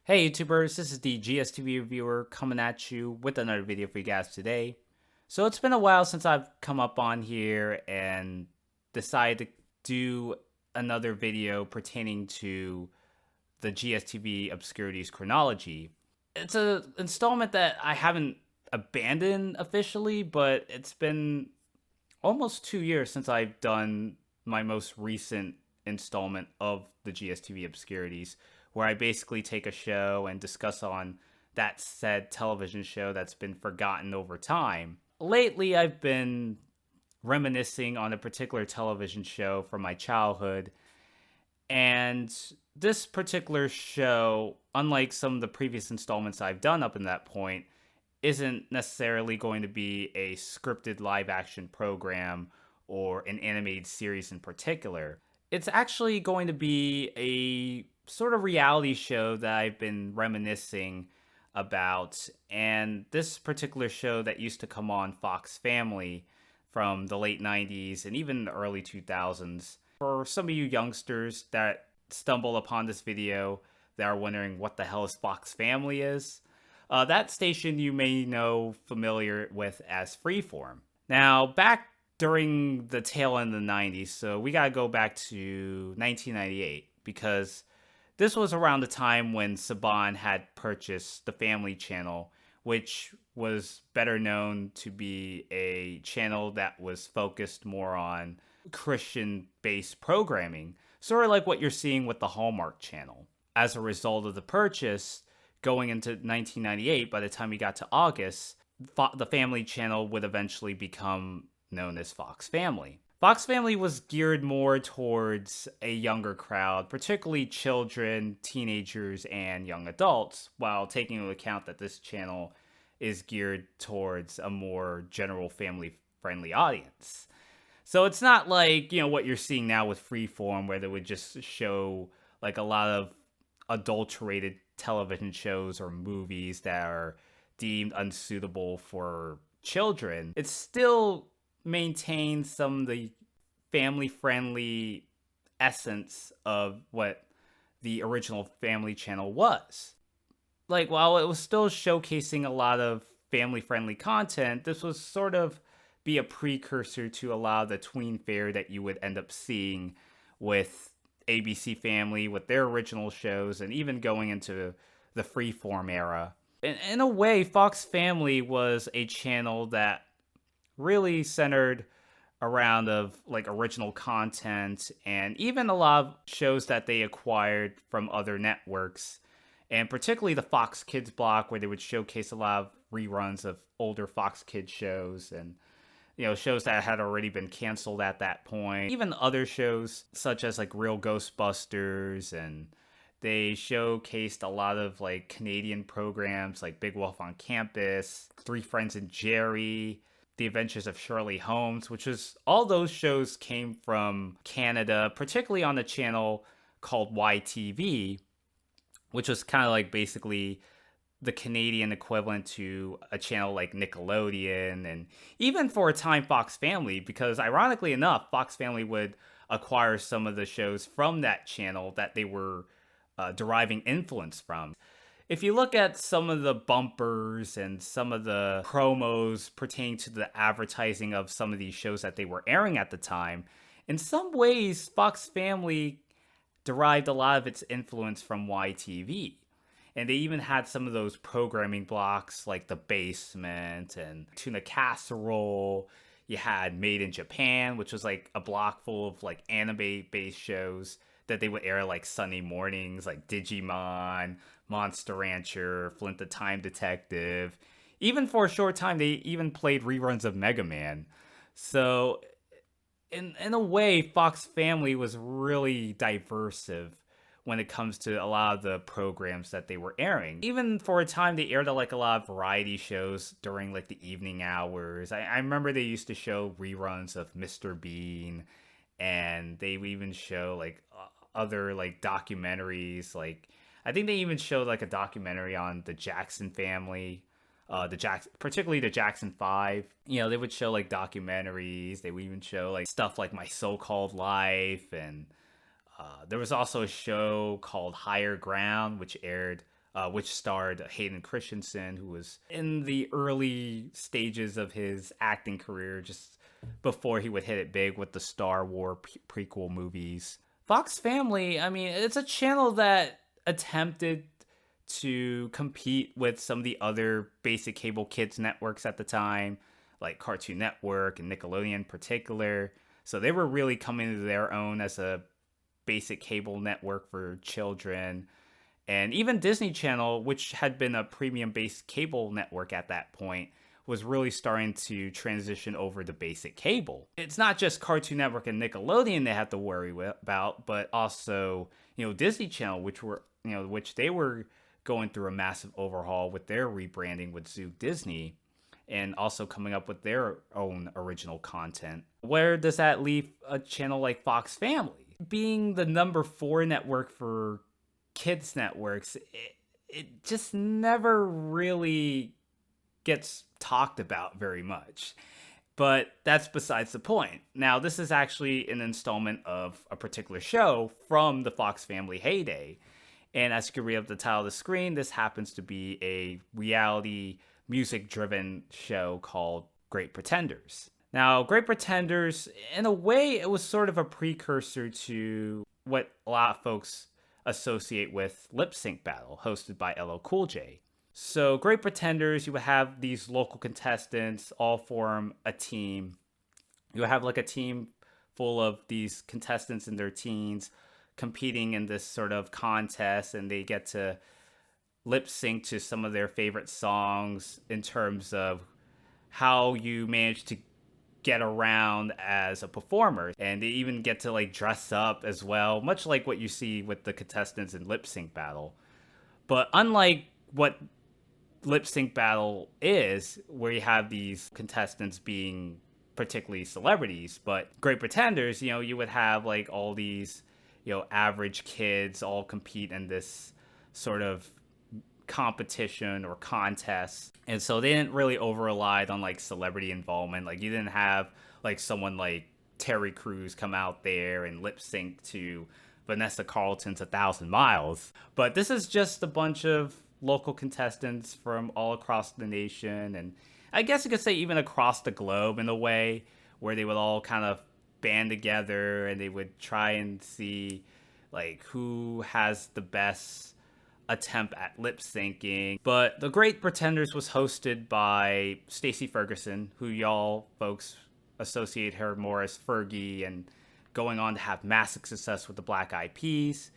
Hey YouTubers, this is the GSTV reviewer coming at you with another video for you guys today. So it's been a while since I've come up on here and decided to do another video pertaining to the GSTV Obscurities chronology. It's an installment that I haven't abandoned officially, but it's been almost 2 years since I've done my most recent installment of the GSTV Obscurities, where I basically take a show and discuss on that said television show that's been forgotten over time. Lately, I've been reminiscing on a particular television show from my childhood, and this particular show, unlike some of the previous installments I've done up in that point, isn't necessarily going to be a scripted live action program or an animated series in particular. It's actually going to be a sort of reality show that I've been reminiscing about. And this particular show that used to come on Fox Family from the late 90s and even the early 2000s. For some of you youngsters that stumble upon this video that are wondering what the hell is Fox Family is, that station you may know familiar with as Freeform. Now, back during the tail end of the 90s, so we gotta go back to 1998 because this was around the time when Saban had purchased the Family Channel, which was better known to be a channel that was focused more on Christian-based programming, sort of like what you're seeing with the Hallmark Channel. As a result of the purchase, going into 1998, by the time we got to August, the Family Channel would eventually become known as Fox Family. Fox Family was geared more towards a younger crowd, particularly children, teenagers, and young adults, while taking into account that this channel is geared towards a more general family-friendly audience. So it's not like, what you're seeing now with Freeform, where they would just show like a lot of adulterated television shows or movies that are deemed unsuitable for children. It still maintains some of the family friendly essence of what the original Family Channel was. Like, while it was still showcasing a lot of family friendly content, this was sort of be a precursor to a lot of the tween fare that you would end up seeing with ABC Family with their original shows, and even going into the Freeform era. In a way, Fox Family was a channel that really centered around of like original content and even a lot of shows that they acquired from other networks, and particularly the Fox Kids block, where they would showcase a lot of reruns of older Fox Kids shows and shows that had already been canceled at that point. Even other shows such as like Real Ghostbusters, and they showcased a lot of like Canadian programs like Big Wolf on Campus, Three Friends and Jerry, The Adventures of Shirley Holmes, which was all those shows came from Canada, particularly on a channel called YTV, which was kind of like basically the Canadian equivalent to a channel like Nickelodeon, and even for a time Fox Family, because ironically enough, Fox Family would acquire some of the shows from that channel that they were deriving influence from. If you look at some of the bumpers and some of the promos pertaining to the advertising of some of these shows that they were airing at the time, in some ways, Fox Family derived a lot of its influence from YTV. And they even had some of those programming blocks like The Basement and Tuna Casserole. You had Made in Japan, which was like a block full of like anime-based shows that they would air like Sunday mornings, like Digimon, Monster Rancher, Flint the Time Detective. Even for a short time, they even played reruns of Mega Man. So, in a way, Fox Family was really diverse when it comes to a lot of the programs that they were airing. Even for a time, they aired like a lot of variety shows during like the evening hours. I remember they used to show reruns of Mr. Bean, and they would even show like other like documentaries. Like I think they even showed like a documentary on the Jackson family, particularly the Jackson Five. They would show like documentaries. They would even show like stuff like My So-Called Life, and there was also a show called Higher Ground, which aired which starred Hayden Christensen, who was in the early stages of his acting career, just before he would hit it big with the Star Wars prequel movies. Fox Family, I mean, it's a channel that attempted to compete with some of the other basic cable kids networks at the time, like Cartoon Network and Nickelodeon in particular. So they were really coming to their own as a basic cable network for children. And even Disney Channel, which had been a premium based cable network at that point, was really starting to transition over to basic cable. It's not just Cartoon Network and Nickelodeon they had to worry about, but also, Disney Channel, which they were going through a massive overhaul with their rebranding with Zoo Disney, and also coming up with their own original content. Where does that leave a channel like Fox Family? Being the number 4 network for kids networks, it just never really gets talked about very much. But that's besides the point. Now, this is actually an installment of a particular show from the Fox Family heyday. And as you can read up the title of the screen, this happens to be a reality music-driven show called Great Pretenders. Now, Great Pretenders, in a way, it was sort of a precursor to what a lot of folks associate with Lip Sync Battle, hosted by LL Cool J. So, Great Pretenders, you would have these local contestants all form a team. You would have like a team full of these contestants in their teens competing in this sort of contest, and they get to lip sync to some of their favorite songs in terms of how you manage to get around as a performer. And they even get to like dress up as well, much like what you see with the contestants in Lip Sync Battle. But unlike what Lip Sync Battle is, where you have these contestants being particularly celebrities, but Great Pretenders, you would have like all these average kids all compete in this sort of competition or contest. And so they didn't really over relied on like celebrity involvement. Like you didn't have like someone like Terry Crews come out there and lip sync to Vanessa Carlton's 1,000 Miles. But this is just a bunch of local contestants from all across the nation, and I guess you could say even across the globe in a way, where they would all kind of band together and they would try and see like who has the best attempt at lip syncing. But the Great Pretenders was hosted by Stacey Ferguson, who y'all folks associate her more as Fergie, and going on to have massive success with the Black Eyed Peas.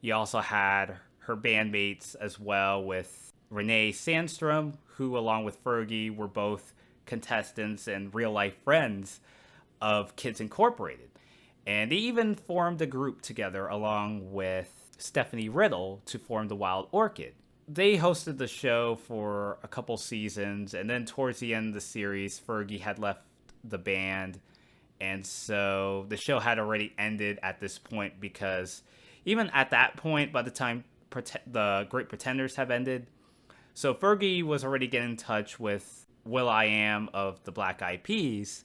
You also had her bandmates as well, with Renee Sandstrom, who along with Fergie were both contestants and real life friends of Kids Incorporated. And they even formed a group together along with Stephanie Riddle to form the Wild Orchid. They hosted the show for a couple seasons, and then towards the end of the series, Fergie had left the band, and so the show had already ended at this point, because even at that point, by the time the Great Pretenders have ended, so Fergie was already getting in touch with will.i.am of the Black Eyed Peas,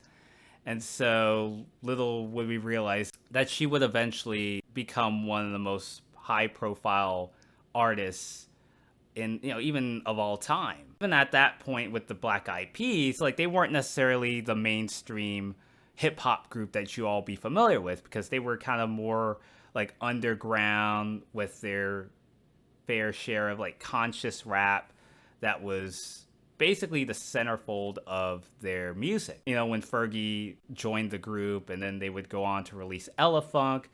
and so little would we realize that she would eventually become one of the most high-profile artists in, even of all time. Even at that point with the Black Eyed Peas, like they weren't necessarily the mainstream hip-hop group that you all be familiar with, because they were kind of more like underground with their fair share of like conscious rap that was basically the centerfold of their music. When Fergie joined the group, and then they would go on to release Ella Funk,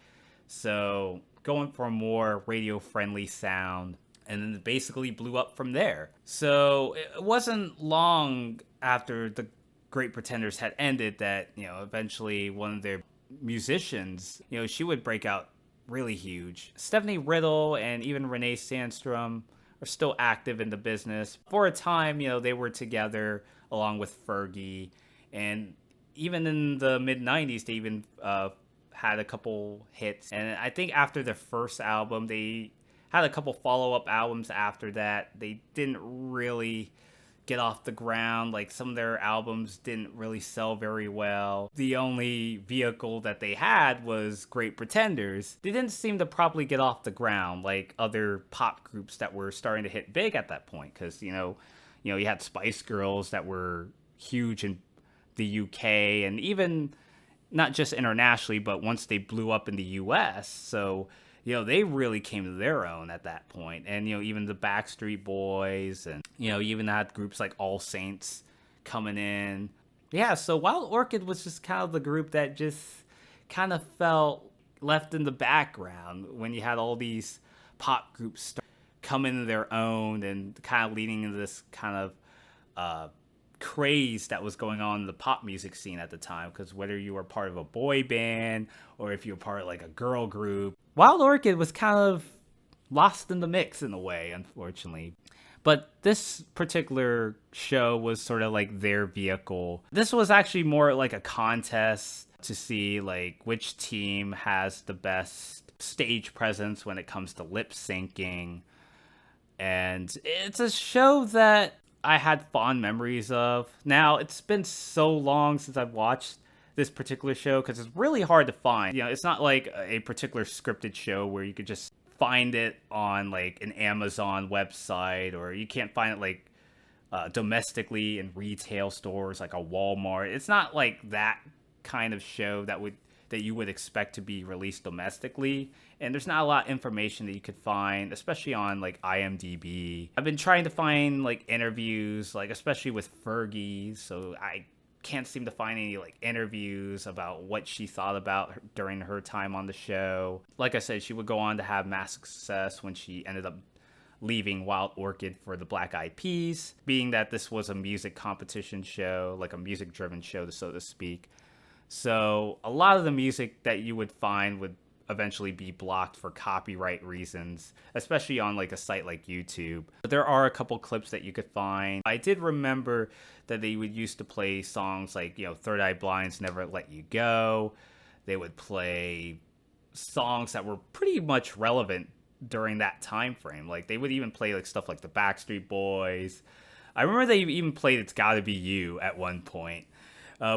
so going for a more radio-friendly sound, and then it basically blew up from there. So it wasn't long after the Great Pretenders had ended that, eventually one of their musicians, she would break out really huge. Stephanie Riddle and even Renee Sandstrom are still active in the business. For a time, they were together along with Fergie, and even in the mid-90s, they even had a couple hits. And I think after their first album, they had a couple follow-up albums after that. They didn't really get off the ground. Like, some of their albums didn't really sell very well. The only vehicle that they had was Great Pretenders. They didn't seem to properly get off the ground like other pop groups that were starting to hit big at that point. Because, you had Spice Girls that were huge in the UK, and even not just internationally, but once they blew up in the US. So, they really came to their own at that point. And, even the Backstreet Boys, and, you even had groups like All Saints coming in. Yeah, so Wild Orchid was just kind of the group that just kind of felt left in the background when you had all these pop groups start coming into their own and kind of leading into this kind of craze that was going on in the pop music scene at the time. Because whether you were part of a boy band or if you were part of like a girl group, Wild Orchid was kind of lost in the mix in a way, unfortunately. But this particular show was sort of like their vehicle. This was actually more like a contest to see like which team has the best stage presence when it comes to lip syncing. And it's a show that I had fond memories of. Now, it's been so long since I've watched this particular show because it's really hard to find. It's not like a particular scripted show where you could just find it on like an Amazon website, or you can't find it like domestically in retail stores like a Walmart. It's not like that kind of show that you would expect to be released domestically. And there's not a lot of information that you could find, especially on like IMDb. I've been trying to find like interviews, like especially with Fergie, so I can't seem to find any like interviews about what she thought about during her time on the show. Like I said, she would go on to have mass success when she ended up leaving Wild Orchid for the Black Eyed Peas, being that this was a music competition show, like a music driven show, so to speak. So a lot of the music that you would find would eventually be blocked for copyright reasons, especially on like a site like YouTube. But there are a couple clips that you could find. I did remember that they would used to play songs like, Third Eye Blind's Never Let You Go. They would play songs that were pretty much relevant during that time frame. Like, they would even play like stuff like the Backstreet Boys. I remember they even played It's Gotta Be You at one point.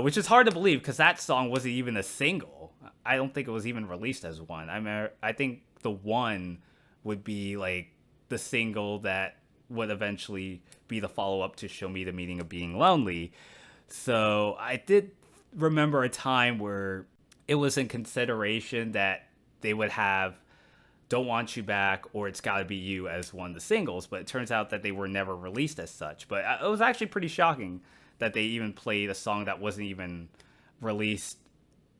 Which is hard to believe because that song wasn't even a single. I don't think it was even released as one. I think the one would be like the single that would eventually be the follow-up to Show Me the Meaning of Being Lonely. So I did remember a time where it was in consideration that they would have Don't Want You Back or It's Gotta Be You as one of the singles, but it turns out that they were never released as such. But it was actually pretty shocking that they even played a song that wasn't even released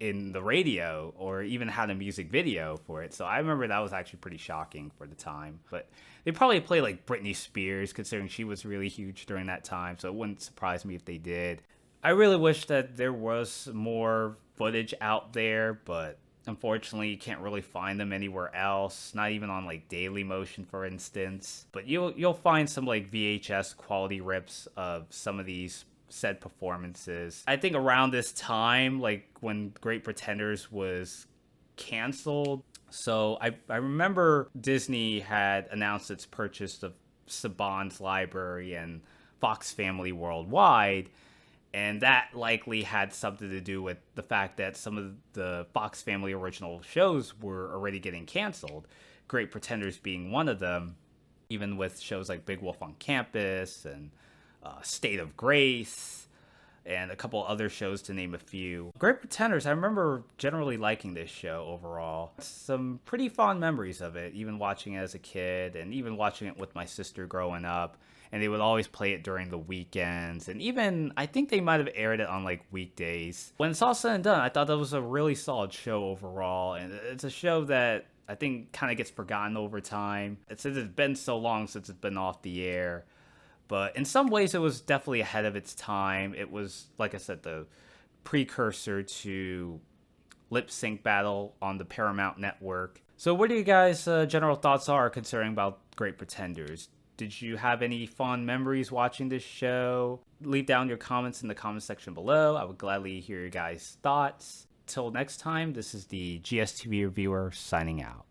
in the radio or even had a music video for it. So I remember that was actually pretty shocking for the time. But they probably play like Britney Spears, considering she was really huge during that time. So it wouldn't surprise me if they did. I really wish that there was more footage out there, but unfortunately you can't really find them anywhere else, not even on like Dailymotion, for instance. But you'll find some like VHS quality rips of some of these said performances. I think around this time, like when Great Pretenders was canceled, so I remember Disney had announced its purchase of Saban's library and Fox Family Worldwide, and that likely had something to do with the fact that some of the Fox Family original shows were already getting canceled, Great Pretenders being one of them, even with shows like Big Wolf on Campus and State of Grace, and a couple other shows to name a few. Great Pretenders, I remember generally liking this show overall. Some pretty fond memories of it, even watching it as a kid and even watching it with my sister growing up. And they would always play it during the weekends, and even I think they might have aired it on like weekdays. When it's all said and done, I thought that was a really solid show overall, and it's a show that I think kind of gets forgotten over time. It's been so long since it's been off the air. But in some ways, it was definitely ahead of its time. It was, like I said, the precursor to Lip Sync Battle on the Paramount Network. So what do you guys' general thoughts are concerning about Great Pretenders? Did you have any fond memories watching this show? Leave down your comments in the comment section below. I would gladly hear your guys' thoughts. Till next time, this is the GSTV reviewer signing out.